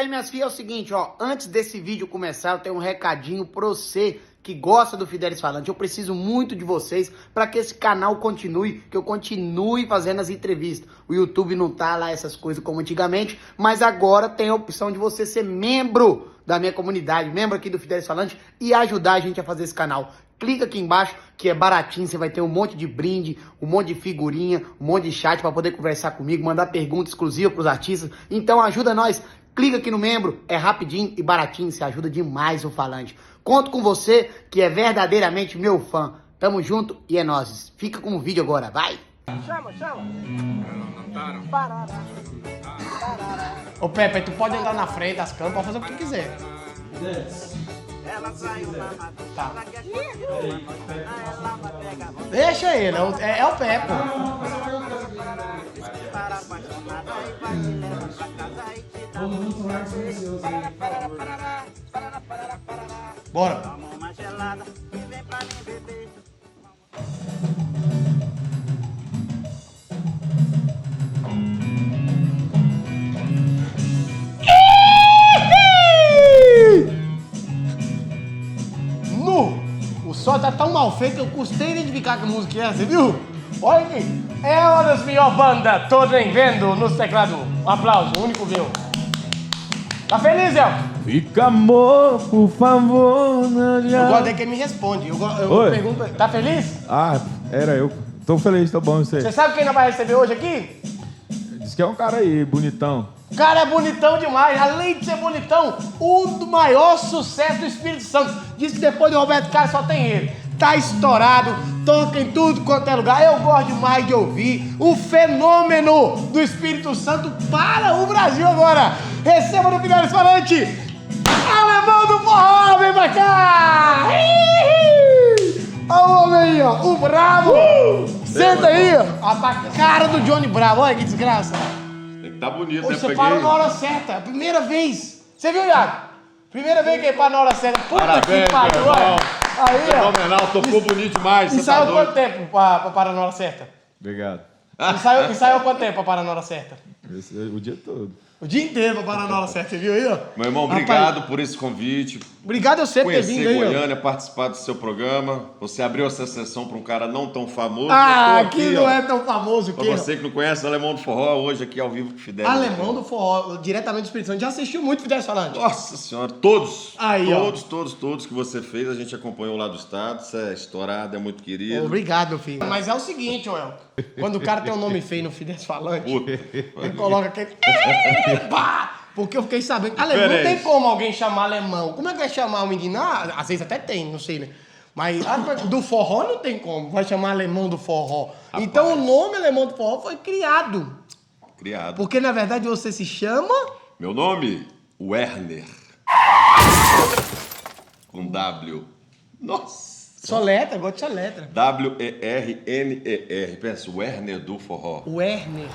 Minhas filhas, é o seguinte, ó, antes desse vídeo começar, eu tenho um recadinho pra você que gosta do Fidelis Falante. Eu preciso muito de vocês para que esse canal continue, que eu continue fazendo as entrevistas. O YouTube não tá lá essas coisas como antigamente, mas agora tem a opção de você ser membro da minha comunidade, membro aqui do Fidelis Falante e ajudar a gente a fazer esse canal. Clica aqui embaixo, que é baratinho, você vai ter um monte de brinde, um monte de figurinha, um monte de chat para poder conversar comigo, mandar pergunta exclusiva pros artistas. Então ajuda nós. Clica aqui no membro, é rapidinho e baratinho, você ajuda demais o Falante. Conto com você, que é verdadeiramente meu fã. Tamo junto e é nóis. Fica com o vídeo agora, vai! Chama! Ô Pepe, tu pode andar na frente das câmeras, pode fazer o que tu quiser. Tá. Deixa ele, é o Pepe. Bora. O som tá tão mal feito que eu custei identificar que música é, você viu? Olha aqui. É uma das melhores bandas, tô nem vendo nos teclados. Um aplauso, o único meu. Tá feliz, El? Fica amor, por favor, não adianta. Eu gosto de que ele me responde. Eu pergunto, tá feliz? Ah, era eu. Tô feliz, tá bom, isso aí. Você sabe quem nós vai receber hoje aqui? Diz que é um cara aí, bonitão. O cara é bonitão demais, além de ser bonitão, um do maior sucesso do Espírito Santo. Diz que depois do Roberto Carlos só tem ele. Tá estourado, toca em tudo quanto é lugar. Eu gosto demais de ouvir o fenômeno do Espírito Santo para o Brasil agora. Receba no Fidelis Falante, Alemão do Forró, vem pra cá! Olha o homem aí, ó, o Bravo! Senta aí, ó, a cara do Johnny Bravo, olha que desgraça. Tem que tá bonito, Hoje né? você parou na hora certa, primeira vez. Você viu, Iago? Primeira vez que ele parou na hora certa. Puta Parabéns, que pariu, meu irmão. olha. Aí, ó. Fenomenal, tocou bonito demais. E Você tá saiu doido? quanto tempo pra parar na hora certa? Obrigado. E saiu quanto tempo pra parar na hora certa? O dia todo. O dia inteiro pra parar na hora certa, você viu aí, ó? Meu irmão, Rapaz, obrigado por esse convite. Obrigado a você por ter vindo Conhecer aí, ó. Goiânia, participar do seu programa. Você abriu essa sessão para um cara não tão famoso. Ah, Eu tô aqui não é tão famoso Pra que você que não conhece, Alemão do Forró, hoje aqui ao vivo com Fidelis. Alemão do Forró, diretamente do Espírito Santo. Já assistiu muito Fidelis Falante? Nossa senhora, todos. Aí, ó. Todos que você fez, a gente acompanhou lá do estado. Você é estourado, é muito querido. Obrigado, meu filho. Mas é o seguinte, Joel. Quando o cara tem um nome feio no Fidelis Falante, Puta. ele coloca aquele... Pá! Porque eu fiquei sabendo. Alemão, não tem como alguém chamar alemão. Como é que vai chamar o menino? Ah, às vezes até tem, não sei, né? Mas do forró não tem como. Vai chamar alemão do forró. Rapaz. Então o nome alemão do forró foi criado. Criado. Porque na verdade você se chama... Meu nome? Werner. Com W. Nossa. Soletra, gosto de soletra. W-E-R-N-E-R. Pensa, Werner do Forró. Werner.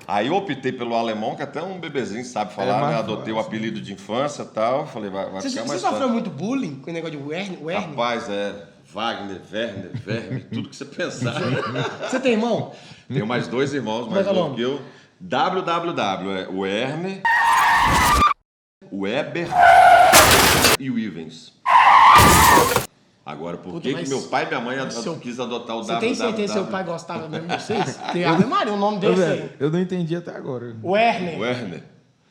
Aí eu optei pelo alemão, que até um bebezinho sabe falar, né? Adotei o apelido de infância e tal. Falei, vai Você ficar mais sofreu fácil. muito bullying com o negócio de Werner? Rapaz, Wagner, Werner, Verme, tudo que você pensar. Você tem irmão? Tenho mais dois irmãos, Como é mais que é o novos que eu. WWW, é o Werner, o Weber e o Ivens. Agora, por Puta, que mas meu pai e minha mãe seu- quis adotar o Você WWW? tem certeza que seu pai gostava mesmo de vocês? Tem Ave Maria, um nome desse aí. Eu não entendi até agora. Werner. Werner.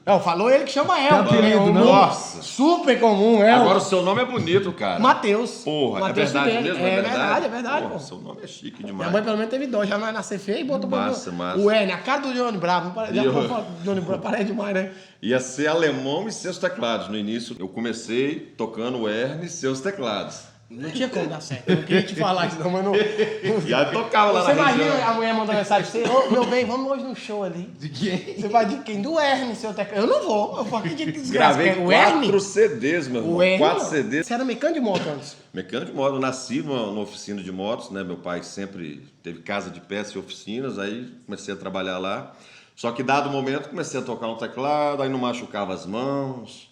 Não, falou ele que chama El. Tem apelido, um não? nome Nossa. super comum, El. Agora o seu nome é bonito, cara. Matheus. Porra, Mateus é verdade Fidel. mesmo? É verdade, Porra, pô. seu nome é chique Minha demais. mãe pelo menos teve dois, já não é nascer feio e botou Massa, massa. o Werner, a cara do Johnny Bravo. Já Eu- falou Johnny Bravo, parece demais, né? Ia ser alemão e seus teclados. No início, eu comecei tocando Werner e seus teclados. Não tinha como dar certo. Eu não queria te falar isso, não, mas não. E aí tocava lá Você na imagina região. a mulher mandando mensagem pra você, ô, meu bem, vamos hoje no show ali. De quem? Você vai de quem? Do Werner, seu teclado. Eu não vou. Eu acredito que desgraça. Gravei O Werner? 4 CDs, meu irmão. O Werner? 4 CDs. Você era mecânico de moto antes? Mecânico de moto, eu nasci numa oficina de motos, né? Meu pai sempre teve casa de peças e oficinas, aí comecei a trabalhar lá. Só que dado momento comecei a tocar um teclado, aí não machucava as mãos.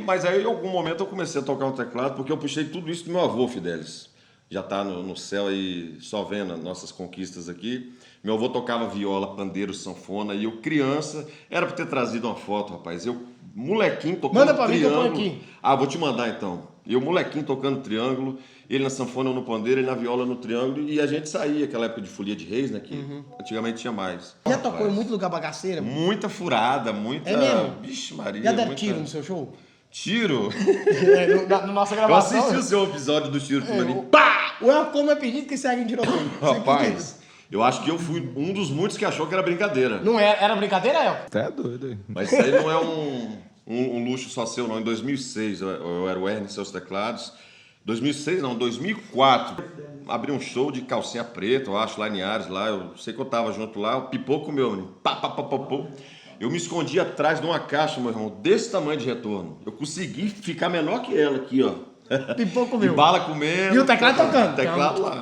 Mas aí em algum momento eu comecei a tocar um teclado porque eu puxei tudo isso do meu avô, Fidelis. Já tá no céu aí só vendo as nossas conquistas aqui. Meu avô tocava viola, pandeiro, sanfona e eu criança, era pra ter trazido uma foto, rapaz. Eu, molequinho, tocando Manda pra mim que eu triângulo. ponho aqui. Ah, vou te mandar então. Eu, molequinho, tocando triângulo, ele na sanfona, eu no pandeiro, ele na viola, no triângulo, e a gente saía, aquela época de folia de reis, né, que antigamente tinha mais. Já Rapaz, tocou em muito lugar bagaceira? muita furada, muita... É mesmo? Vixe Maria, Já deram muita... tiro no seu show? Tiro? Na nossa Eu gravação. assisti o seu episódio do tiro também. O El como é pedido que segue em tiroteio. Você acredita? Rapaz, eu acho que eu fui um dos muitos que achou que era brincadeira. Não era brincadeira, El? Até doido aí. Mas isso aí não é um luxo só seu, não. Em 2006, eu era o Ernie, seus teclados. 2006, não, 2004. Abri um show de calcinha preta, eu acho, lá em Ares, lá. Eu sei que eu tava junto lá, o pipoco meu, né? Pá, pá, pá, pá, pá. Eu me escondi atrás de uma caixa, meu irmão, desse tamanho de retorno. Eu consegui ficar menor que ela aqui, ó. Pipoco E meu. bala comendo. E o teclado tocando. O teclado lá.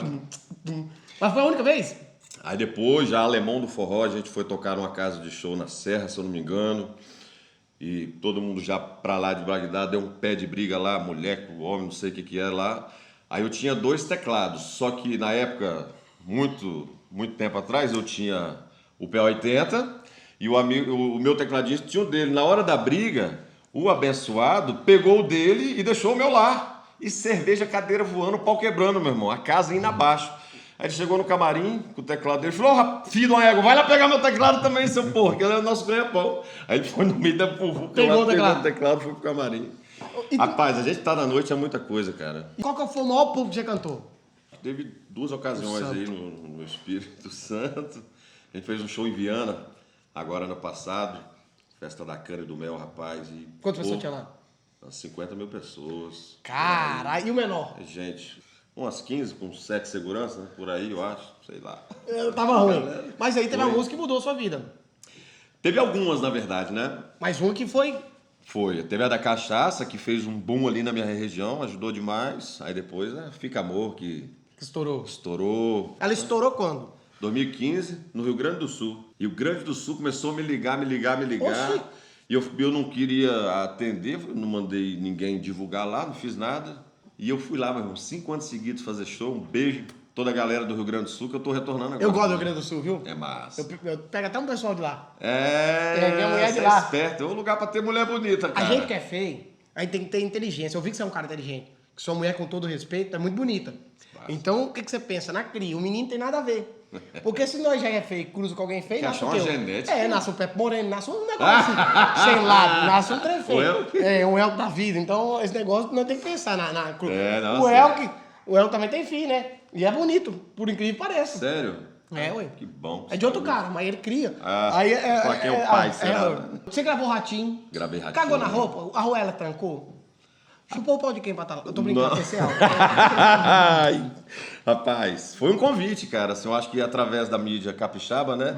Mas foi a única vez? Aí depois, já Alemão do Forró, a gente foi tocar numa casa de show na Serra, se eu não me engano. E todo mundo já pra lá de Bagdá, deu um pé de briga lá, mulher com homem, não sei o que era lá. Aí eu tinha 2 teclados, só que na época, muito tempo atrás, eu tinha o P80 e o meu tecladista tinha o dele. Na hora da briga, o abençoado pegou o dele e deixou o meu lá. E cerveja, cadeira voando, pau quebrando, meu irmão, a casa indo abaixo. Aí ele chegou no camarim com o teclado dele e falou: filho de uma égua, vai lá pegar meu teclado também, seu porra, que ele é o nosso ganha-pão. Aí ele foi no meio da puvuca, Pegou o teclado. pegou o teclado e foi pro camarim. E tu- Rapaz, a gente tá na noite, é muita coisa, cara. Qual que foi o maior público que você cantou? Teve 2 ocasiões Santo. aí no Espírito Santo. A gente fez um show em Viana, agora ano passado. Festa da Cana e do Mel, rapaz. E, Quantas pessoas tinha lá? Umas 50 mil pessoas. Caralho, e o menor? Gente, umas 15 com 7 segurança, né? Por aí, eu acho. Sei lá. Eu tava ruim. Mas aí teve uma Foi. música que mudou a sua vida. Teve algumas, na verdade, né? Mas uma que foi... Foi. Teve a da cachaça, que fez um boom ali na minha região, ajudou demais. Aí depois, né, Fica Amor, que que estourou. estourou. Ela estourou quando? 2015, no Rio Grande do Sul. E o Rio Grande do Sul começou a me ligar. Oxi. E eu não queria atender, não mandei ninguém divulgar lá, não fiz nada. E eu fui lá, meu irmão, 5 anos seguidos fazer show. Um beijo toda a galera do Rio Grande do Sul, que eu tô retornando agora. Eu gosto do Rio Grande do Sul, viu? É massa. Eu pego até um pessoal de lá. Minha mulher de você lá. É esperto. É um lugar pra ter mulher bonita, A cara. gente que é feio, aí tem que ter inteligência. Eu vi que você é um cara inteligente. Que sua mulher, com todo respeito, é muito bonita. Então, o que você pensa? Na cria, o menino tem nada a ver. Porque se nós já é feio, cruza com alguém feio, Quer nasce achar o uma quê? genética? Nasce um Pepe Moreno, nasce um negócio assim, sem lado, nasce um trem feio. Um elco da vida. Então, esse negócio nós temos que pensar na cru. O elco também tem filho, né? E é bonito, por incrível que pareça. Sério? Ué. Que bom. É de outro cara, mas ele cria. Só quem é o pai, será? Você gravou Ratinho. Gravei Ratinho. Cagou na roupa, a Ruela trancou. Chupou o pau de quem pra estar lá? Eu tô brincando, Não. especial. Ai, rapaz, foi um convite, cara. Assim, eu acho que através da mídia capixaba, né?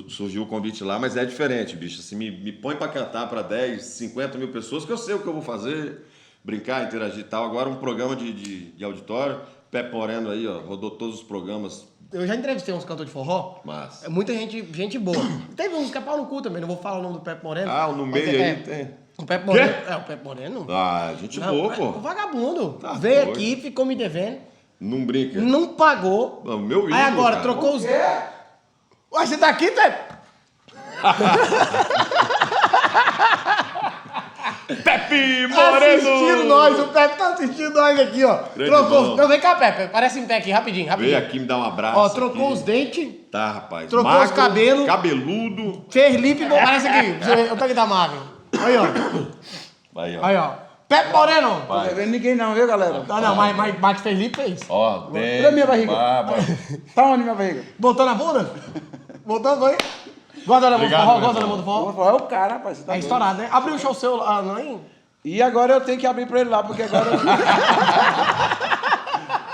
Surgiu o convite lá, mas é diferente, bicho. Assim, me põe pra cantar pra 10, 50 mil pessoas, que eu sei o que eu vou fazer, brincar, interagir e tal. Agora um programa de auditório, Pepe Moreno aí, ó, rodou todos os programas. Eu já entrevistei uns cantores de forró. Massa. É muita gente boa. Teve uns que é pau no cu também, não vou falar o nome do Pepe Moreno. Ah, no mas meio aí tem. O Pepe Moreno. O Pepe Moreno. Ah, gente Não, boa, O pô. vagabundo. Tá Veio doido. aqui, ficou me devendo. Não brinca. Não pagou. Não, meu ídolo, Aí agora, cara. trocou os... Ué, você tá aqui, Pepe? Pepe Assistindo nós, o Pepe tá assistindo nós aqui, ó. Grande Trocou bom. os... Não, vem cá, Pepe. Parece em pé aqui, rapidinho. Veio aqui me dar um abraço. Ó, trocou aqui. os dentes, Tá, rapaz. Trocou Magro, os cabelos. Cabeludo. fez lip, parece aqui. Eu tô aqui da Marvel. Aí, ó. Aí, ó. Aí, ó. Pepe Moreno. Não tá vendo ninguém não, viu, galera? Não, mas bate fez lip, fez. Ó, Olha a minha barriga. barba. Tá onde minha barriga? Botou na bunda? Botou, foi? Gosta da Obrigado, forró? meu Gosta da irmão. do forró? É o cara, rapaz. Você tá É doido. estourado, né? Abriu o show seu lá, não é? E agora eu tenho que abrir pra ele lá, porque agora...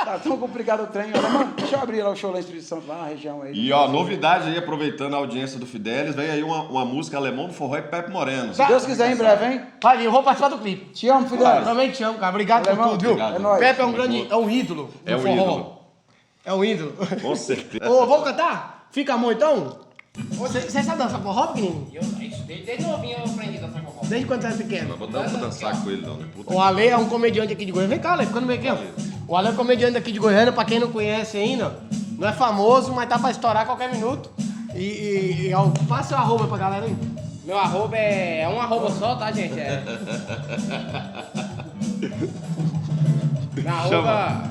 Tá tão complicado o trem. Olha, mano, deixa eu abrir lá o show lá em Espírito Santo, lá na região aí. E ó, novidade aí, aproveitando a audiência do Fidelis, vem aí uma música Alemão do Forró e Pepe Moreno. Se Deus quiser, em breve, hein? Vai, eu vou participar do clipe. Te amo, Fidel. Também te amo, cara. Obrigado por Alemão, tudo, viu? obrigado. É nóis. Pepe é um Tamo grande... junto. É um ídolo do É um forró. ídolo. É um ídolo. Com certeza. Ô, vamos cantar? Fica amor, então? Você sabe dançar forró, pequenininho? Desde novinho eu aprendi a dançar forró. Desde quando você era pequeno? Não vou dançar com ele, não, né? Puta O Ale é um comediante aqui de Goiânia. Vem cá, Ale, ficando meio aqui, ó. O Ale é um comediante aqui de Goiânia, pra quem não conhece ainda. Não é famoso, mas tá pra estourar a qualquer minuto. Ó, passa o arroba pra galera aí. Meu arroba é um arroba só, tá, gente? Meu arroba...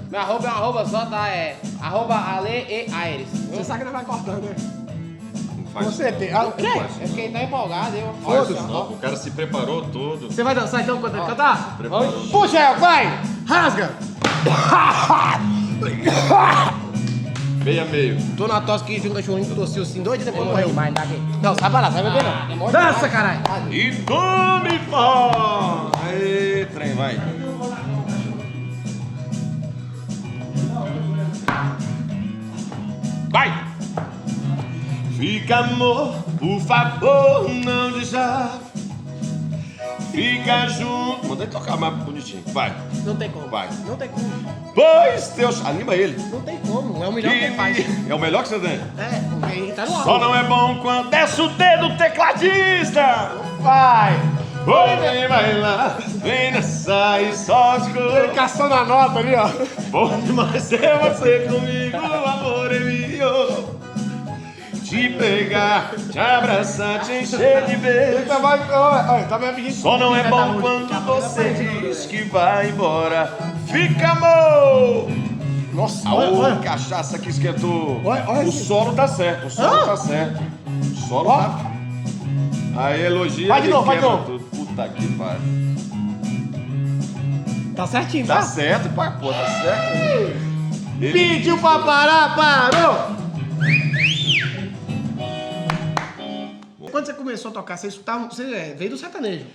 Meu arroba é um arroba só, tá? É arroba Ale e Aires. Você sabe que não vai cortando, né? Não faz Com isso, certeza. não. Ah, o quê? É porque ele tá empolgado, eu... Faz isso, não. O cara se preparou todo. Você vai dançar então quando ele cantar? Preparou. Puxa, El, vai! Rasga! Meio a meio. Tô na tosse que tinha um cachorrinho que tossiu assim 2 dias depois morreu. Demais, tá aqui. Não, sai pra lá, sai beber Ah, não. demora Dança, demais. caralho! E tome forró! Aê, trem, vai. Vai! Fica, amor, por favor, não deixa. Fica junto. Mandei tocar mais bonitinho. Vai. Não tem como. Vai. Não tem como. Pois Deus. Anima ele. Não tem como. É o melhor que ele faz. É o melhor que você tem. É, porque ele tá no ar. Só não é bom quando desce o dedo tecladista. Vai! Oi, vem bailar, vem dançar e só as Ele coisas. caçando a nota ali, ó. Bom demais é você comigo, amor é meu. Te pegar, te abraçar, te encher de beijo. Tá mais, olha, tá mais pedindo. Só não é bom quando você diz que vai embora. Fica, amor! Nossa, Aô, olha. cachaça que esquentou. Olha O esse- solo tá certo, o solo tá certo. O solo Ó. tá. Aí elogia. Vai de ele novo, vai de quebra novo. tudo. Puta que pariu. Tá certinho, Tá tá? certo, pai, pô, tá certo. Ele- Pediu pra parar, parou! Quando você começou a tocar, você escutava, você veio do sertanejo.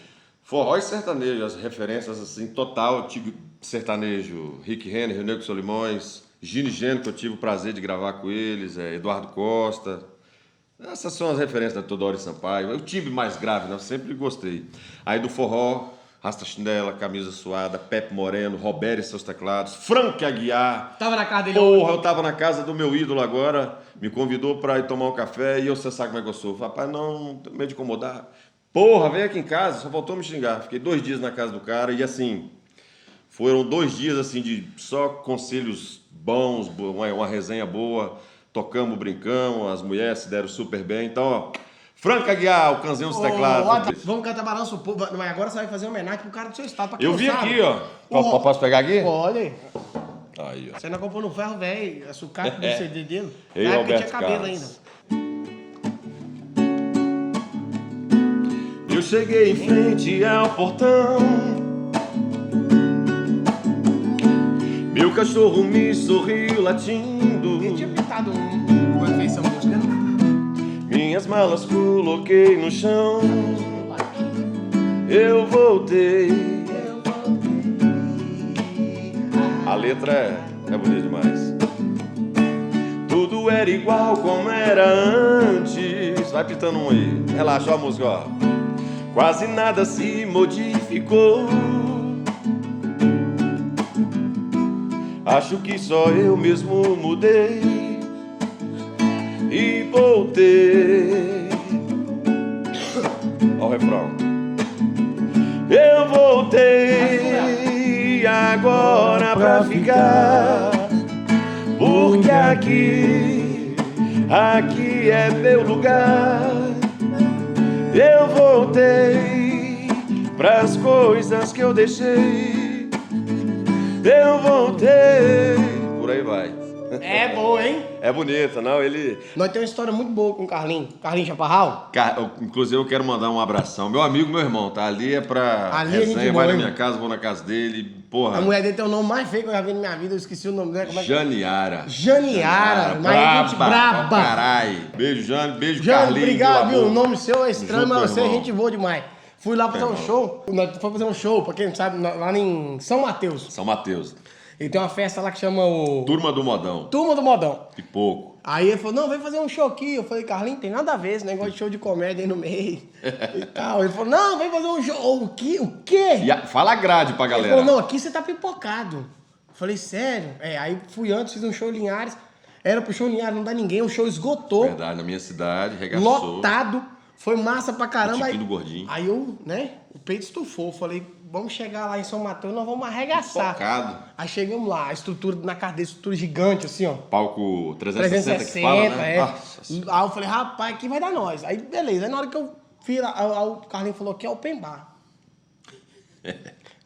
Forró e sertanejo, as referências assim, total, eu tive sertanejo, Rick Renner, Rio Negro Solimões, Gino e Gênero, que eu tive o prazer de gravar com eles, Eduardo Costa. Essas são as referências da Teodoro Sampaio. Eu tive mais grave, né? Eu sempre gostei. Aí do forró, Rasta Chinela, Camisa Suada, Pepe Moreno, Roberto e seus teclados, Frank Aguiar. Tava na casa dele. Porra, eu tava na casa do meu ídolo agora, me convidou pra ir tomar um café e você sabe como é que eu sou. Falei, rapaz, não, tô meio de incomodar. Porra, vem aqui em casa, só faltou me xingar. Fiquei 2 dias na casa do cara e assim, foram 2 dias assim de só conselhos bons, uma resenha boa. Tocamos, brincamos, as mulheres se deram super bem. Então, ó, Frank Aguiar, o Cãozinho dos Teclados. Vamos cantar Balanço Povo, mas agora você vai fazer uma homenagem pro cara do seu estado. Pra quem Eu não vi sabe. aqui, ó. Porra. Posso pegar aqui? Pode. Aí, ó. Você não comprou no ferro, velho, a sucata do CD dele. Ei, Na época Roberto tinha cabelo Carlos. ainda. Eu cheguei em frente ao portão. Meu cachorro me sorriu latindo. Ele tinha pintado uma refeição música, não? Minhas malas coloquei no chão. Eu voltei. A letra é bonita demais. Tudo era igual como era antes. Vai pitando um aí. Relaxa, ó a música, ó. Quase nada se modificou. Acho que só eu mesmo mudei e voltei. Ó o refrão. Eu voltei agora pra ficar, porque aqui é meu lugar. Eu voltei pras coisas que eu deixei. Eu voltei. Por aí vai. É boa, hein? É bonita, não? Ele. Nós temos uma história muito boa com o Carlinhos. Carlinhos Chaparral. Inclusive, eu quero mandar um abração. Meu amigo, meu irmão, tá? Ali é pra Ali é gente resenha, boa, vai na hein? minha casa, vou na casa dele. Porra. A mulher dele tem o nome mais feio que eu já vi na minha vida. Eu esqueci o nome dela. Como é que... Janiara. Janiara. Mas é gente braba. Carai. Beijo, Jane. Beijo, Jane, Carlinhos. obrigado, meu viu? O amor. nome seu é estranho, Junto, mas meu você é irmão. gente boa demais. Fui lá fazer um show. Nós fomos fazer um show, pra quem não sabe, lá em São Mateus. São Mateus. E tem uma festa lá que chama o Turma do Modão. Turma do Modão. E pouco. Aí ele falou, não, vem fazer um show aqui. Eu falei, Carlinhos, tem nada a ver esse negócio de show de comédia aí no meio e tal. Ele falou, não, vem fazer um show. O quê? O quê? Fala a grade pra Ele galera. falou, não, aqui você tá pipocado. Eu falei, sério? Aí fui antes, fiz um show em Linhares. Era pro show Linhares, não dá ninguém, o show esgotou. Verdade, na minha cidade, regaçou. Lotado. Foi massa pra caramba. Tiquinho do gordinho. Aí eu, né, o peito estufou. Falei, vamos chegar lá em São Mateus, nós vamos arregaçar. Focado. Aí chegamos lá, a estrutura na casa dele, estrutura gigante, assim, ó. Palco 360 que fala, né? é. Nossa. Aí eu falei, rapaz, aqui vai dar nós. Aí, beleza. Aí na hora que eu fui lá, o Carlinhos falou que é open bar. Aí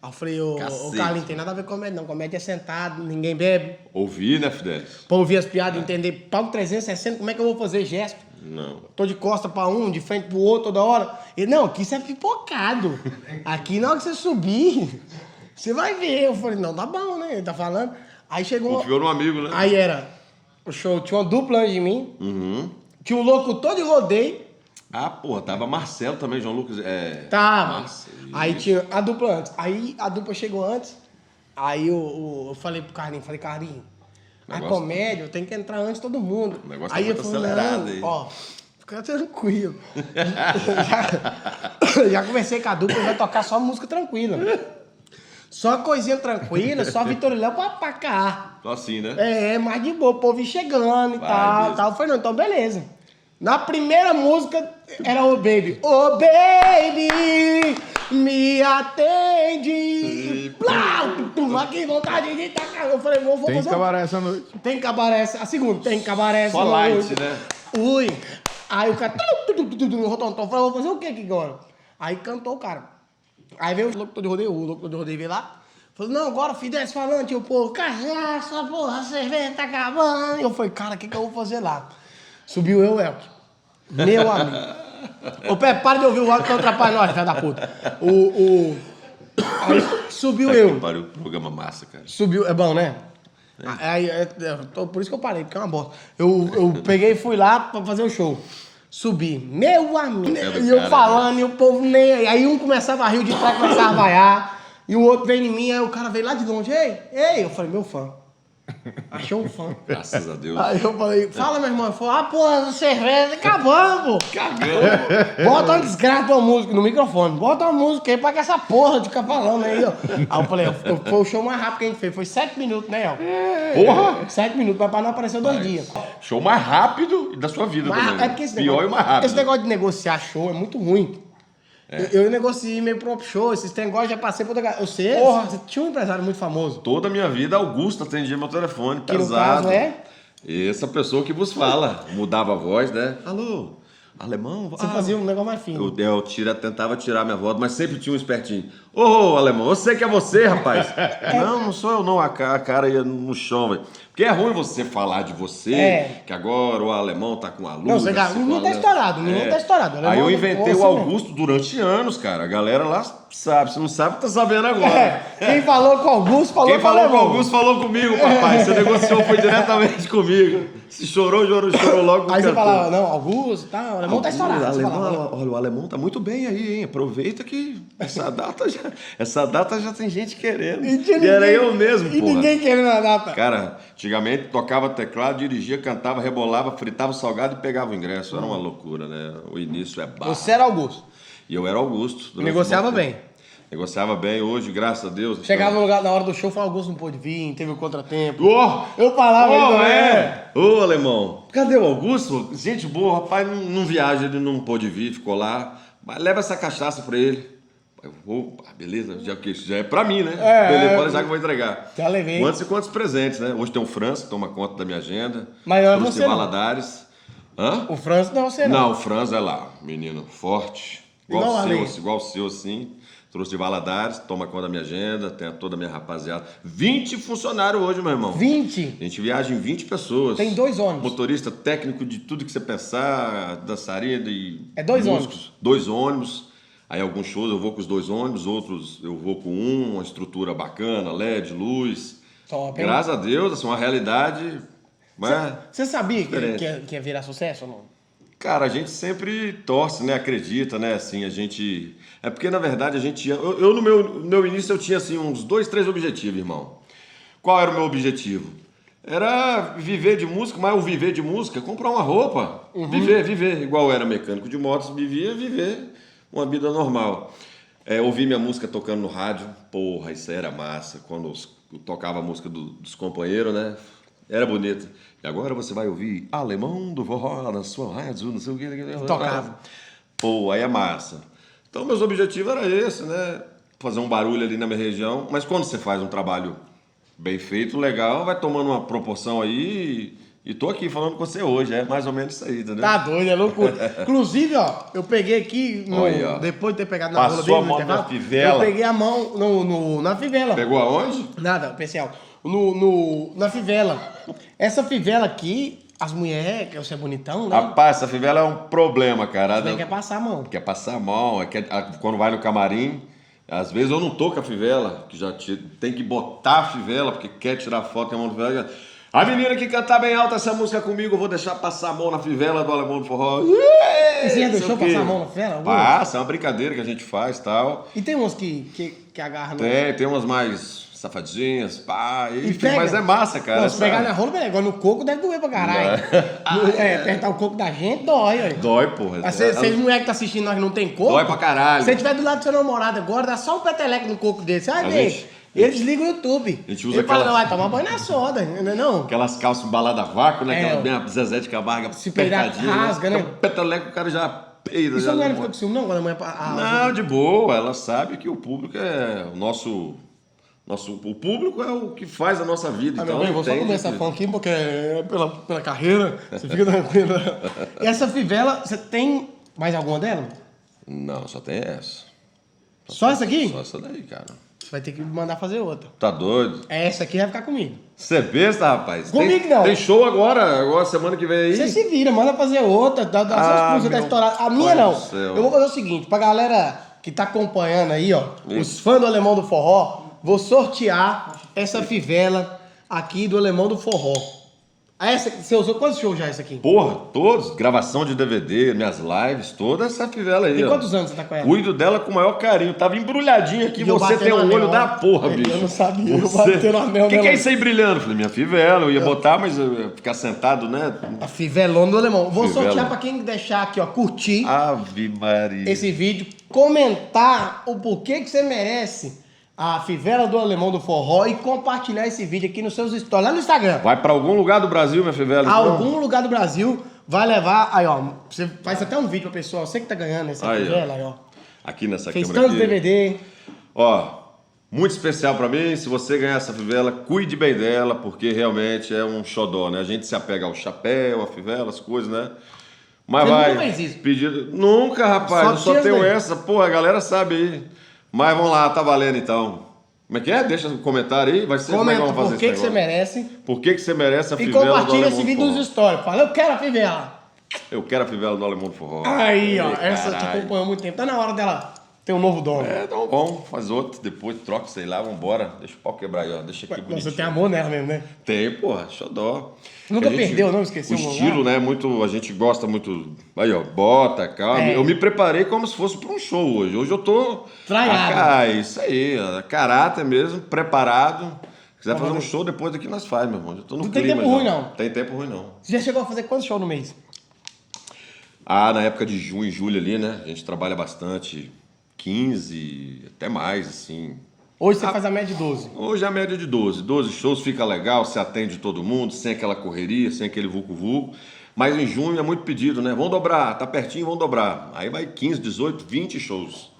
eu falei, ô Cacete. Carlinhos, tem nada a ver com comédia, não. Comédia é sentado, ninguém bebe. Ouvi, né, Fidelis? Pra ouvir as piadas, entender. Palco 360, como é que eu vou fazer gesto? Não. Tô de costa pra um, de frente pro outro toda hora. Ele, não, aqui você é pipocado. Aqui na hora que você subir, você vai ver. Eu falei, não, tá bom, né? Ele tá falando. Aí chegou. Confiou no amigo, né? Aí era o show, tinha uma dupla antes de mim, Uhum. tinha um locutor de rodeio. Ah, porra, tava Marcelo também, João Lucas. Tava. Massa, Aí isso. tinha a dupla antes. Aí a dupla chegou antes. Aí eu falei pro Carlinhos, a Negócio- comédia tem que entrar antes de todo mundo. O negócio tá aí muito acelerado não, aí. ó, fica tranquilo. já conversei com a dupla, vai tocar só música tranquila. Só coisinha tranquila, só Vitor e Léo pra cá. Só assim, né? É, mais de boa, o povo ia chegando e Vai tal, mesmo. tal. Eu falei, não, então beleza. Na primeira música era o Baby. Ô, Baby, me atende. Plá, aqui, vontade de tacar. Eu falei, vou Tem fazer cabaré essa noite. Tem cabaré, a segunda, tem cabaré. Só light, né? Ui. Aí o cara, rotontom, falou, vou fazer o que aqui agora? Aí cantou o cara. Aí veio o locutor de rodeio, veio lá. Falou, não, agora Fidelis Falante, o povo, cachaça, porra, a cerveja tá acabando. Eu falei, cara, o que eu vou fazer lá? Subiu eu, Elke. Meu amigo. Ô, Pepe, para de ouvir o áudio que eu atrapalho nós, filha da puta. Aí subiu eu. Pariu, programa massa, cara. Subiu, é bom, né? Aí, por isso que eu parei, porque é uma bosta. Eu peguei e fui lá pra fazer o show. Subi, meu amigo. É do E eu cara, falando, e o povo nem aí. Aí um começava a rir, o de trás começava a vaiar. E o outro veio em mim, aí o cara veio lá de longe. Ei, eu falei, meu fã. Achou um fã. Graças a Deus. Aí eu falei, fala, meu irmão. Ele falou, porra, cerveja, acabamos, pô. Cagando. Bota uma desgraça de uma música no microfone. Bota uma música aí pra que essa porra de ficar falando aí, ó. Aí eu falei, foi o show mais rápido que a gente fez. Foi 7 minutos, né, ó? Porra! 7 minutos, mas pra não aparecer 2 dias. Show mais rápido da sua vida também. É porque esse Pior negócio, e mais rápido. esse negócio de negociar show é muito ruim. Eu negociei meu próprio show, esses negócios já passei por outra. Eu sei, você tinha um empresário muito famoso. Toda a minha vida, Augusto atendia meu telefone, Que no pesado. caso é? Essa pessoa que vos fala. Mudava a voz, né? Alô, alemão? Você fazia um negócio mais fino. Eu tentava tirar minha voz, mas sempre tinha um espertinho. Ô, alemão, eu sei que é você, rapaz. Não sou eu não, a cara ia no chão, velho. Porque é ruim você falar de você, que agora o alemão tá com a luz. Não, você o menino tá estourado, o menino tá estourado. Aí eu inventei o Você Augusto durante anos, cara. A galera lá sabe, se não sabe, tá sabendo agora. Quem falou com o Augusto, falou Quem com o falou com o alemão. Augusto falou comigo, papai. Você negociou, foi diretamente comigo. Se chorou logo com o Aí você cantor. falava, não, Augusto, tá, o alemão tá estourado. Você falava, Olha, o alemão tá muito bem aí, hein? Aproveita que essa data já tem gente querendo. E era eu mesmo, E porra. ninguém querendo a data. Cara, antigamente tocava teclado, dirigia, cantava, rebolava, fritava o salgado e pegava o ingresso. Era uma loucura, né? O início é barra. Você era Augusto. E eu era Augusto. durante Negociava um bom tempo. bem. Negociava bem. Hoje, graças a Deus... Chegava no lugar na hora do show, falava, Augusto não pôde vir, teve um contratempo. Ô! Eu falava, ele não Ô, alemão, cadê o Augusto? Gente boa, rapaz, não viaja, ele não pôde vir, ficou lá. Mas leva essa cachaça pra ele. Eu vou, beleza, já que isso já é pra mim, né? Beleza, pode já que eu vou entregar. Já levei. Quantos presentes, né? Hoje tem o França, que toma conta da minha agenda. Mas não é Trouxe você, não. Valadares. Hã? O França não é você, não. Não, o Franz é lá, menino forte. Igual a lei. Igual o seu, assim. Trouxe de Valadares, toma conta da minha agenda, tem toda a minha rapaziada. 20 funcionários hoje, meu irmão. 20? A gente viaja em 20 pessoas. Tem 2 ônibus. Motorista técnico de tudo que você pensar, dançarina e... É 2 músicos. 2 ônibus. Aí alguns shows eu vou com os 2 ônibus, outros eu vou com uma estrutura bacana, LED, luz. Top, hein? Graças a Deus, assim, uma realidade... Mas... Você sabia Diferente. que ia virar sucesso ou não? Cara, a gente sempre torce, né? Acredita, né? Assim, a gente... É porque, na verdade, a gente... Eu no meu início, eu tinha, assim, uns 2, 3 objetivos, irmão. Qual era o meu objetivo? Era viver de música, mas o viver de música, comprar uma roupa. Viver. Igual eu era mecânico de motos, viver uma vida normal. Ouvir minha música tocando no rádio. Porra, isso era massa. Quando eu tocava a música dos companheiros, né? Era bonita. E agora você vai ouvir Alemão do Forró na sua rádio, não sei o que. Tocava. Pô, aí é massa. Então, meus objetivos era esse, né? Fazer um barulho ali na minha região. Mas quando você faz um trabalho bem feito, legal, vai tomando uma proporção aí. E tô aqui falando com você hoje, é mais ou menos isso aí, entendeu? Tá doido, é loucura. Inclusive, ó, eu peguei aqui, Olha, ó. Depois de ter pegado na Passou rola dele, a mão na fivela. eu peguei a mão na fivela. Pegou aonde? Nada, pessoal. Na fivela. Essa fivela aqui, as mulheres, que você é bonitão, né? Rapaz, essa fivela é um problema, cara. Você quer passar a mão. Quer passar a mão, quando vai no camarim, às vezes eu não tô com a fivela, que tem que botar a fivela, porque quer tirar foto com a mão da fivela. A menina que cantar bem alta essa música comigo, eu vou deixar passar a mão na fivela do Alemão do Forró. E você já deixou passar a mão na fivela? Passa, é uma brincadeira que a gente faz e tal. E tem uns que agarram... Tem umas mais safadinhas, pá, enfim, pega. Mas é massa, cara. Não, se pegar na rola, beleza. Agora no coco deve doer pra caralho. Apertar o coco da gente dói, olha. Dói, porra. Mas vocês mulheres que tá assistindo nós que não tem coco... Dói pra caralho. Se você estiver do lado do seu namorado agora, dá só um peteleco no coco dele. Você vai A ver. gente- Ele desliga o YouTube. A gente usa Ele fala, aquela- não, vai tomar banho na soda, não é não? Aquelas calças embaladas a vácuo, né? É, Aquela ó. bem Zezé de Camargo Se peidar, apertadinha, rasga, né? Fica um peteleco, o cara já peida. Isso já não era ficar com ciúme, não, quando a mãe... Não, de boa. Ela sabe que o público é o nosso... O público é o que faz a nossa vida. Meu Então, bem, vou só entende começar que- falando aqui porque é pela carreira, você fica tranquilo. E essa fivela, você tem mais alguma dela? Não, só tem essa. Só essa aqui? Só essa daí, cara. Você vai ter que mandar fazer outra. Tá doido? Essa aqui vai ficar comigo. Você é besta, rapaz? Comigo tem, não. Tem show agora semana que vem aí. Você se vira, manda fazer outra, dá suas você tá meu estourado. A minha pai não. do céu. Eu vou fazer o seguinte, pra galera que tá acompanhando aí, ó, os fãs do Alemão do Forró, vou sortear essa fivela aqui do Alemão do Forró. Essa, você usou quantos shows já essa aqui? Porra, todos. Gravação de DVD, minhas lives, toda essa fivela aí. Tem ó. quantos anos você tá com ela? Cuido dela com o maior carinho. Tava embrulhadinho aqui. E eu Você tem batendo um anel, olho ó. da porra, bicho. Eu não sabia, eu batendo anel O que é nela. isso aí brilhando? Falei, minha fivela. Eu ia botar, mas eu ia ficar sentado, né? A fivelona do Alemão. Vou Fivela. sortear pra quem deixar aqui, ó, curtir Ave Maria. esse vídeo, comentar o porquê que você merece a fivela do Alemão do Forró e compartilhar esse vídeo aqui nos seus stories, lá no Instagram. Vai pra algum lugar do Brasil, minha fivela? então? Algum lugar do Brasil vai levar. Aí, ó, você faz até um vídeo pra pessoa, você que tá ganhando essa Aí, ó. fivela, aí, ó. Aqui nessa Fez câmera tantos aqui. DVD. Ó, muito especial pra mim. Se você ganhar essa fivela, cuide bem dela, porque realmente é um xodó, né? A gente se apega ao chapéu, a fivela, as coisas, né? Mas Você vai. nunca fez isso? Pedido... Nunca, rapaz. Só eu só tinha tenho daí. essa. Pô, a galera sabe aí. Mas vamos lá, tá valendo então. Como é que é? Deixa um comentário aí. Vai ser como é que Comenta vamos fazer por que, que esse você negócio? merece. Por que você merece a E fivela do compartilha Alemão esse do vídeo Forró? nos stories. Fala, eu quero a fivela. Eu quero a fivela do Alemão do Forró. Aí, ó, Ei, essa te caralho. acompanhou há muito tempo. Tá na hora dela ter um novo dono. É, então bom, faz outro, depois troca, sei lá, vambora. Deixa o pau quebrar aí, ó. Deixa aqui Nossa, bonitinho. você tem amor nela mesmo, né? Tem, porra, xodó. Nunca A gente- perdeu, não? Esqueceu o um lugar? estilo, né? Muito, a gente gosta muito. Aí, ó, bota, calma. É. Eu me preparei como se fosse para um show hoje. Hoje eu tô. Traiado. Isso aí, ó, caráter mesmo, preparado. Se quiser fazer um show, depois daqui nós faz, meu irmão. Eu tô no Não tem clima tempo já. ruim, não. Tem tempo ruim, não. Você já chegou a fazer quantos shows no mês? Ah, na época de junho e julho ali, né? A gente trabalha bastante. 15, até mais, assim. Hoje você faz a média de 12. Hoje é a média de 12. 12 shows fica legal, você atende todo mundo, sem aquela correria, sem aquele vulco-vulco. Mas em junho é muito pedido, né? Vamos dobrar, tá pertinho, vamos dobrar. Aí vai 15, 18, 20 shows.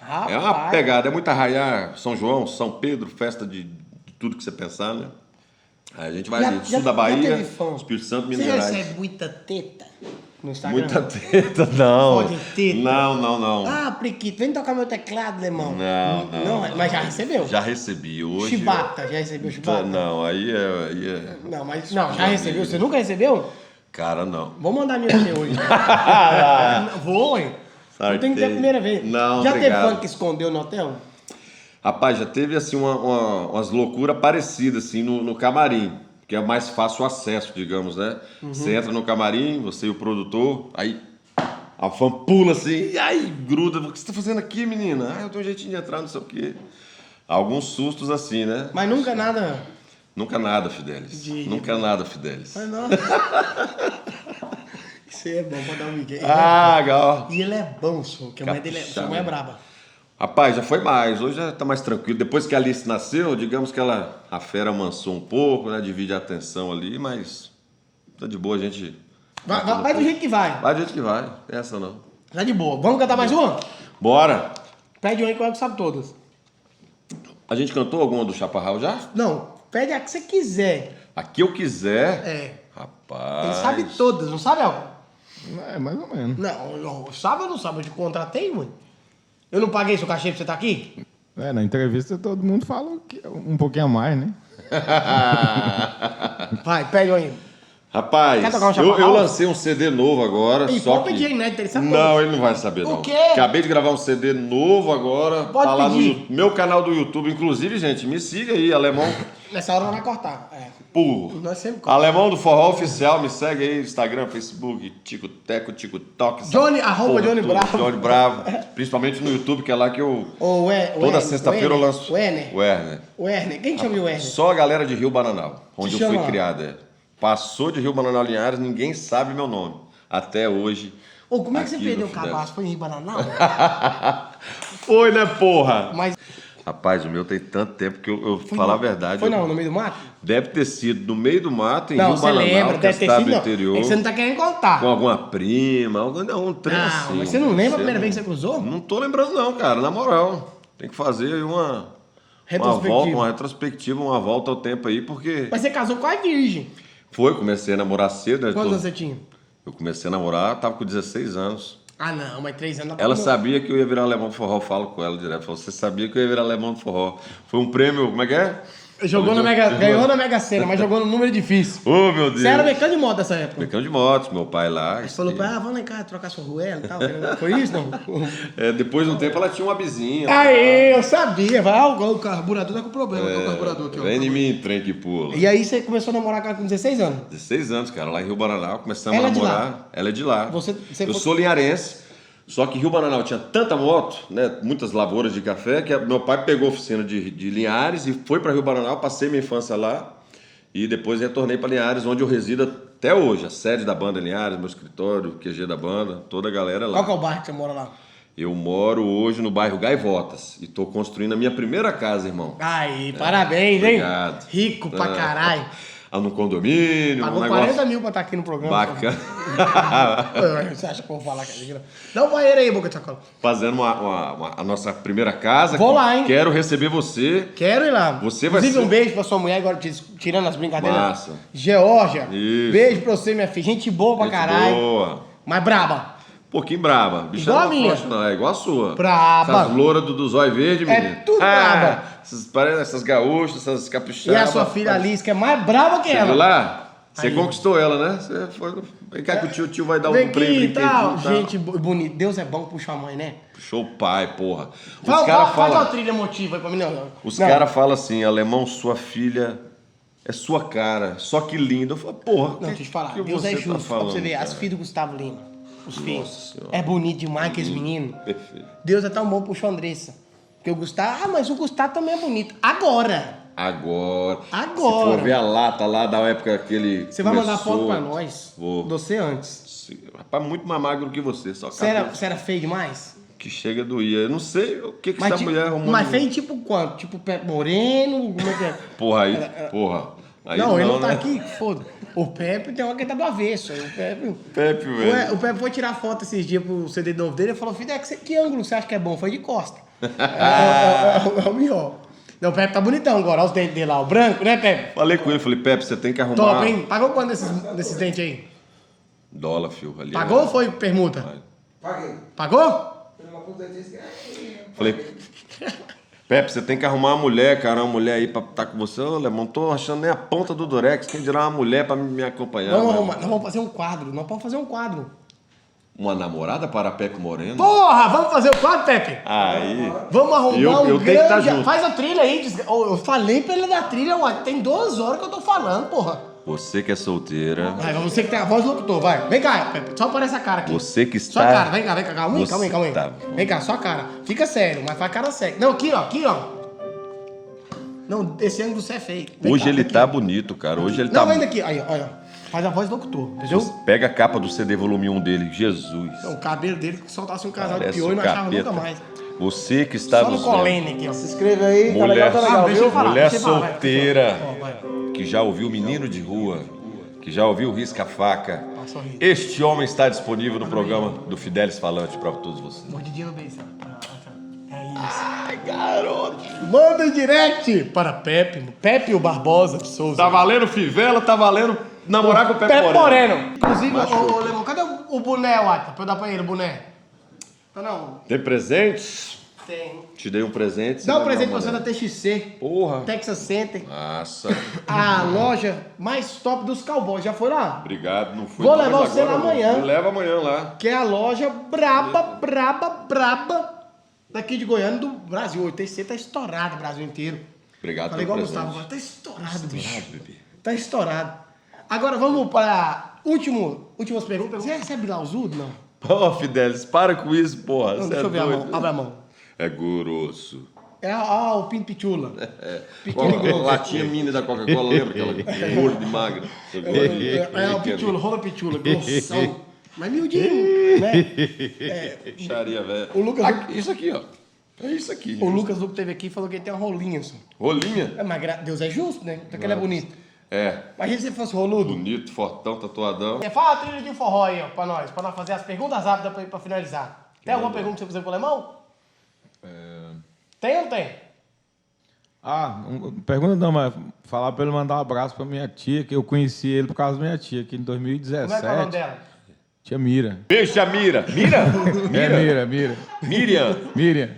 Rapaz. É uma pegada, é muito arraiar São João, São Pedro, festa de tudo que você pensar, né? Aí a gente vai ali, sul da Bahia, teve fã? Espírito Santo, Você Minas Gerais. recebe muita teta no Instagram? Muita teta, não. Pode teta. Não. Ah, Priquito, vem tocar meu teclado, irmão. Não. Mas já recebeu? Já recebi hoje. Chibata, já recebeu chibata? Não, aí é. Não, mas não, já recebeu. Você nunca recebeu? Cara, não. Vou mandar minha pra você hoje. Vou, hein? Não tem que ter a primeira vez. Não, já obrigado. teve fã que escondeu no hotel? Rapaz, já teve assim umas loucuras parecidas assim no camarim, que é mais fácil o acesso, digamos, né? Você entra no camarim, você e o produtor, aí a fã pula assim, e aí gruda, o que você tá fazendo aqui, menina? Ah, eu tenho um jeitinho de entrar, não sei o quê. Alguns sustos assim, né? Mas nunca nada. Nunca nada, Fidelis. Nunca nada, Fidelis. Mas não. Isso aí é bom pra dar um migué. Ah, gal. E ele é bom, senhor, que a mãe dele é, Caprichado. sua mãe é braba. Rapaz, já foi mais, hoje já tá mais tranquilo. Depois que a Alice nasceu, digamos que a fera amansou um pouco, né? Divide a atenção ali, mas tá de boa, a gente... Vai do jeito que vai. Vai do jeito que vai, essa não. Tá de boa. Vamos cantar mais uma? Bora! Pede uma aí que eu sabe todas. A gente cantou alguma do Chaparral já? Não, pede a que você quiser. A que eu quiser? É. Rapaz... Ele sabe todas, não sabe, Elton? É, mais ou menos. Não, sabe ou não sabe? Eu te contratei, mano. Eu não paguei seu cachê pra você estar aqui? É, na entrevista todo mundo fala que um pouquinho a mais, né? Vai, pede aí. Rapaz, Quer tocar um Chaparral? eu lancei um CD novo agora, E só pode que... pedir inédito, ele sabe Não, todas. ele não vai saber, não. O quê? Acabei de gravar um CD novo agora. Pode tá lá no pedir. meu canal do YouTube. Inclusive, gente, me siga aí, Alemão Nessa hora não vai cortar. É. Burro. Nós sempre cortamos. Alemão do Forró Oficial, me segue aí, Instagram, Facebook, Tico-Teco, TikTok. Johnny, arroba Johnny Bravo. Johnny Bravo. Principalmente no YouTube, que é lá que eu... Ô, Toda sexta-feira eu lanço... Werner. Werner. Quem chama de Werner? Só a galera de Rio Bananal, onde Te eu fui chama? criado. Passou de Rio Bananal Linhares, ninguém sabe meu nome. Até hoje. Ô, como é que você aqui perdeu o no Fidel. cabaço? Foi em Bananal? Foi, né, porra? Mas Rapaz, o meu tem tanto tempo que eu falar a verdade. foi não, no meio do mato? Deve ter sido no meio do mato, em Não, Rio você Bananal, lembra, que é deve ter estado sido do não. interior. É que você não tá querendo contar. Com alguma prima, um trem Não, assim. mas você não lembra a primeira não- vez que você cruzou? Não tô lembrando não, cara, na moral. Tem que fazer aí uma Retrospectiva. volta, uma retrospectiva, uma volta ao tempo aí, porque... Mas você casou com a virgem. Comecei a namorar cedo, né? Quantos anos você tinha? Eu comecei a namorar, tava com 16 anos. Ah, não, mas 3 anos... dá pra Ela namorar. sabia que eu ia virar alemão do forró, eu falo com ela direto. Falou, você sabia que eu ia virar alemão do forró. Foi um prêmio, como é que é? Ganhou na Mega Sena, mas jogou no número difícil. Oh, meu Deus. Você era mecânico de moto nessa época? Mecânico de motos, meu pai lá. Você falou pra ela, vamos lá em casa trocar sua ruela e tal. Foi isso, não? Depois de um tempo ela tinha uma vizinha. Aê, eu sabia. Vai, o carburador tá com problema. Tá com o carburador aqui, ó. Vem em mim, trem que pula. E aí você começou a namorar com ela com 16 anos? 16 anos, cara, lá em Rio Bananal, começamos Ela a é de namorar. Ela é de lá. Você Eu foi- sou linharense, só que Rio Bananal tinha tanta moto, né, muitas lavouras de café, que meu pai pegou a oficina de Linhares e foi para Rio Bananal, passei minha infância lá e depois retornei para Linhares, onde eu resido até hoje. A sede da banda Linhares, meu escritório, o QG da banda, toda a galera lá. Qual que é o bairro que você mora lá? Eu moro hoje no bairro Gaivotas e tô construindo a minha primeira casa, irmão. Aí, parabéns, hein? Obrigado. Rico pra caralho. No condomínio, Pagou um negócio 40 mil pra estar aqui no programa. bacana. Você acha que eu vou falar que é digno? Dá um banheiro aí, boca de sacola. Fazendo a nossa primeira casa. Vou lá, hein? Quero receber você. Quero ir lá. Você vai Inclusive, ser- um beijo pra sua mulher, agora tirando as brincadeiras. Massa. Geórgia. Isso. Beijo pra você, minha filha. Gente boa pra Gente caralho. boa. Mas braba. Um pouquinho braba. Bicha Igual a não minha. frouxa, não, é igual a sua. Braba. Essas louras do zóio verde, É menino. tudo braba. Parece essas gaúchas, essas E caprichadas. a sua filha Alice, que é mais braba que Você ela. viu lá? Você Aí. conquistou ela, né? Você foi... Vem cá que o tio vai dar Vem um prêmio. aqui e brinquedinho tal. e tal. Gente bonita. Deus é bom que puxa a mãe, né? Puxou o pai, porra. Os Faz caras uma falam... trilha emotiva aí pra mim, não. Os Não. caras falam assim, alemão, sua filha é sua cara, só que linda. Eu falo, porra, Não, deixa eu te falar. que Deus é você justo. tá Pra falando, você ver, as cara? filhas do Gustavo Lima. Os filhos. Senhora. É bonito demais que esse menino. Perfeito. Deus é tão bom, puxou a Andressa. Porque o Gustavo... Ah, mas o Gustavo também é bonito. Agora. Agora. Agora. Se for ver a lata lá da época que ele Você vai mandar começou, foto pra nós. Vou. Você antes. Rapaz, muito mais magro que você, só Você era, cabeça você era feio demais? que chega doía. Eu não sei o que essa mulher arrumou. Mas de- feio tipo quanto? Tipo pé moreno? Como é que é? Porra, aí, porra. Aí não, ele não tá né? aqui, foda. O Pepe tem uma que tá do avesso. Aí o Pepe... Pepe, velho. O Pepe foi tirar foto esses dias pro CD novo dele e falou, filho, que ângulo você acha que é bom? Foi de costa. É o melhor. Não, o Pepe tá bonitão agora, olha os dentes dele lá, o branco, né, Pepe? Falei com ele, falei, Pepe, você tem que arrumar... Top, hein? Pagou quanto desses dentes aí? Dólar, fio. Ali Pagou ou foi permuta? Paguei. Pagou? Falei, Pepe, você tem que arrumar uma mulher, cara, uma mulher aí pra estar com você. Ô, Lemão, não tô achando nem a ponta do Durex, quem dirá uma mulher pra me acompanhar. Vamos né? arrumar, nós vamos fazer um quadro, nós podemos fazer um quadro. Uma namorada para Peco Moreno? Porra, vamos fazer o quadro, Pepe? Aí. Vamos arrumar Eu um tenho que tá grande... junto. Faz a trilha aí. Eu falei pra ele da trilha, ué. Tem 2 horas que eu tô falando, porra. Você que é solteira, Vai, você que tem a voz do locutor, vai. Vem cá, Pepe, só aparece a cara aqui. você que Sua está... cara, vem cá, calma aí, Você calma aí. tá- Vem cá, sua cara. Fica sério, mas faz cara séria. Não, aqui, ó. Não, esse ângulo você é feio. Vem Hoje cá, ele aqui. tá bonito, cara. Hoje ele Não, tá... vem daqui. Aí, olha. Faz a voz do locutor, entendeu? Pega a capa do CD volume 1 dele, Jesus. Então, o cabelo dele, que soltasse um casal Parece de pior e não um achava capeta. nunca mais. Você que está Só no colene aqui, ó. Se inscreve aí, tá Mulher, legal, tá legal, deixa eu viu? falar. mulher deixa eu falar, vai. solteira, Ó, vai. que já ouviu Menino de Rua, que já ouviu Risca-Faca. Passa o risco. Este homem está disponível no programa do Fidelis Falante para todos vocês. Mordidinha no beijo. É isso. Ai, garoto. Manda em direct para Pepe o Barbosa de Souza. Tá valendo fivela, tá valendo namorar com o Pepe Pepe Moreno. Moreno. Inclusive, ô Lemão, cadê o boné, Wata? Pra eu dar pra ele o boné? Tá não. Tem presentes? Tem. Te dei um presente. Dá um vai presente dar pra uma você da TXC. Porra. Texas Center. Nossa. A loja mais top dos cowboys. Já foi lá? Obrigado, não fui. Vou não, levar mas você agora lá eu vou. amanhã. Me leva amanhã lá. Que é a loja braba daqui de Goiânia do Brasil. O TXC tá estourado o Brasil inteiro. Obrigado Falei pelo igual o presente. Gustavo agora. Tá estourado, bicho. Bebê. Tá estourado. Agora vamos para últimas perguntas. Você recebe lausudo, não? Ó, Fidelis, para com isso, porra. Não, Você deixa é eu ver a doido. mão. Abre a mão. É grosso. É o Pinto Pitula. Pequeno e Ó, grosso. latinha mini da Coca-Cola, lembra aquela gordo de magra? É o Pitula, rola Pitula, grossão. Mas miudinho, né? Charia, velho. O Lucas- Isso aqui, ó. É isso aqui. O Lucas Luco teve aqui e falou que ele tem uma rolinha só. Rolinha? É, mas Deus é justo, né? Então que ele é bonito. É. Imagina se ele fosse roludo. Bonito, fortão, tatuadão. Fala a trilha de forró aí, ó, pra nós fazer as perguntas rápidas pra finalizar. Tem alguma pergunta que você fazer pro Alemão? Tem ou não tem? Pergunta não, mas falar pra ele mandar um abraço pra minha tia, que eu conheci ele por causa da minha tia, que em 2017. Como é que é o nome dela? Tia Mira. Beijo, a Mira. Mira? Mira. Miriam. Miriam.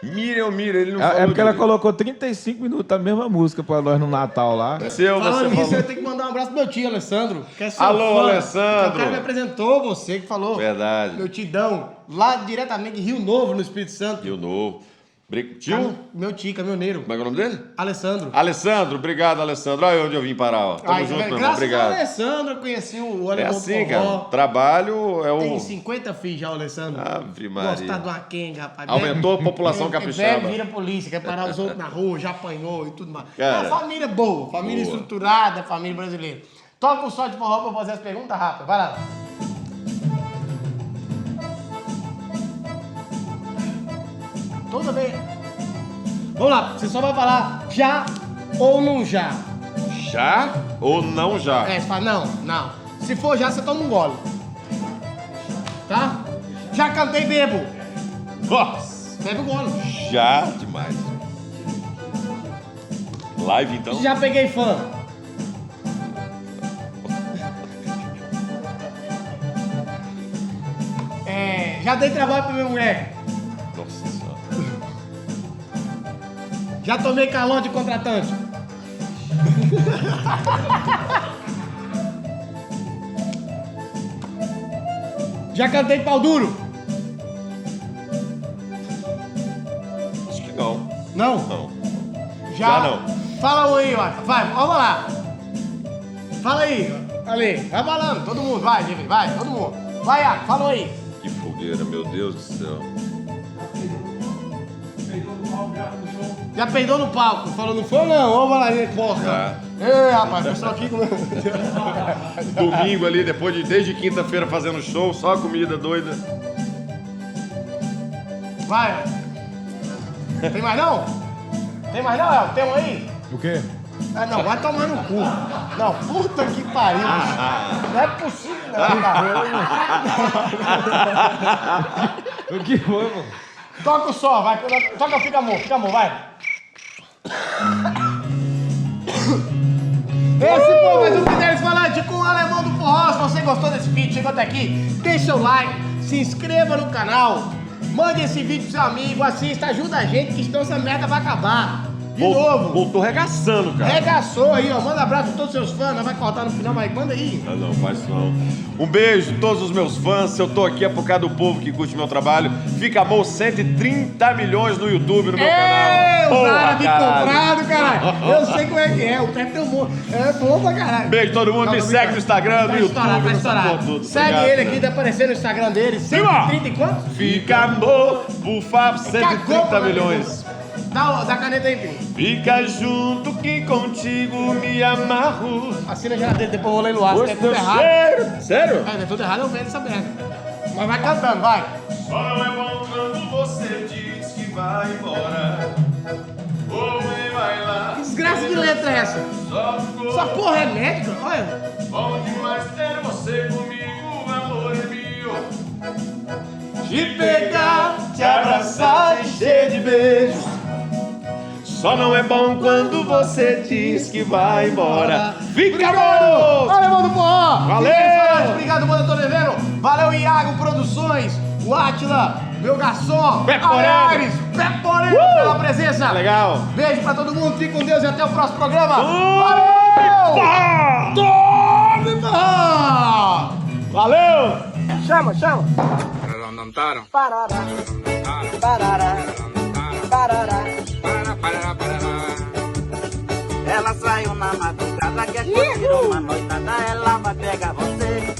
Miriam, ele não É falou porque ela direito. colocou 35 minutos da mesma música pra nós no Natal lá. Seu, Falando você nisso, falou. eu tenho que mandar um abraço pro meu tio, Alessandro. Que é seu Alô, fã. Alessandro. O cara me apresentou, você que falou. Verdade. Meu tidão, lá diretamente de Rio Novo, no Espírito Santo. Rio Novo. Tio? Meu tio, caminhoneiro. Como é que é o nome dele? Alessandro. Alessandro, obrigado, Alessandro. Olha onde eu vim parar, ó. Tamo Ai, junto, meu irmão. graças ao Obrigado. Alessandro, eu conheci o É Alemão do assim, Forró. cara. Trabalho é o... Tem 50 filhos já, o Alessandro. Ave Maria. Gostar de uma quenga, rapaz. Aumentou a população Velho capixaba. vira polícia, quer parar os outros na rua, já apanhou e tudo mais. Cara. É uma família boa, família Boa. estruturada, família brasileira. Toca o som de forró pra eu fazer as perguntas rápidas. Vai lá. Toda vez. Vamos lá, você só vai falar já ou não já. Já ou não já? É, você fala não. Se for já, você toma um gole. Tá? Já cantei bebo. Nossa, Bebe o gole. já demais. Live, então? Já peguei fã. Já dei trabalho pra minha mulher. Nossa senhora. Já tomei calor de contratante. Já cantei pau duro. Acho que não. Não? Não. Já não. Fala um aí, Wata. Vai, vamos lá. Fala aí. Ali, vai falando. Todo mundo, vai, Jimmy, vai, todo mundo. Vai, Wata, fala um aí. Que fogueira, meu Deus do céu. Já peidou no palco. Falou, não foi não, ô balarinha porca. Já. Ei, rapaz, pessoal aqui com... Domingo ali, desde quinta-feira fazendo show, só comida doida. Vai. Tem mais não? Tem mais não, El? Tem um aí? O quê? Ah, não, vai tomar no cu. Não, puta que pariu. Não é possível, não, cara. O que foi, pô? Toca o som, vai. Toca, fica amor, vai. Esse foi mais um Fidelis Falante com o Alemão do Forró. Se você gostou desse vídeo, chegou até aqui, deixa seu like, se inscreva no canal, mande esse vídeo pro seu amigo, assista, ajuda a gente, que senão essa merda vai acabar. De novo. Voltou regaçando, cara. Regaçou aí, ó. Manda abraço pra todos os seus fãs. Nós vai cortar no final, mas manda aí. Ah, não, faz isso não. Um beijo a todos os meus fãs. Eu tô aqui é por causa do povo que curte meu trabalho. Fica bom 130 milhões no YouTube, no meu canal. Os Porra, árabes caralho. comprados, caralho. Eu sei como é que é. O Pepe tem humor. É bom pra caralho. Beijo todo mundo. Me segue no Instagram, no YouTube. Tá nessa estourado. porra toda. Segue Obrigado, ele né? aqui, tá aparecendo no Instagram dele. Siga. 130 e quanto? Fica amor, bufa, 130 milhões. Dá caneta aí, filho. Fica junto que contigo me amarro. Assina a geladeira, depois eu vou ler no ar. Se Pois der tudo teu errado. cheiro. Sério? É, der tudo errado, eu vendo essa merda. Mas vai cantando, vai. Só não é bom quando você diz vai embora. Ô mãe, vai lá. Que desgraça de letra é essa? Essa porra é médica? Olha. Bom demais ter você comigo, amor é meu. Te pegar, te abraçar, te encher de beijos. Só não é bom quando você diz que vai embora. Fica bom! Alemão do Forró! Valeu! Obrigado, mano, tô devendo. Valeu, Iago Produções, o Átila, meu garçom, Pé Porém. Ares, Pé Porém, pela presença. Legal! Beijo pra todo mundo, fique com Deus e até o próximo programa. Valeu! Tome, pá! Valeu! Chama. Ela saiu na madrugada, quer curtir uma noitada, ela vai pegar você.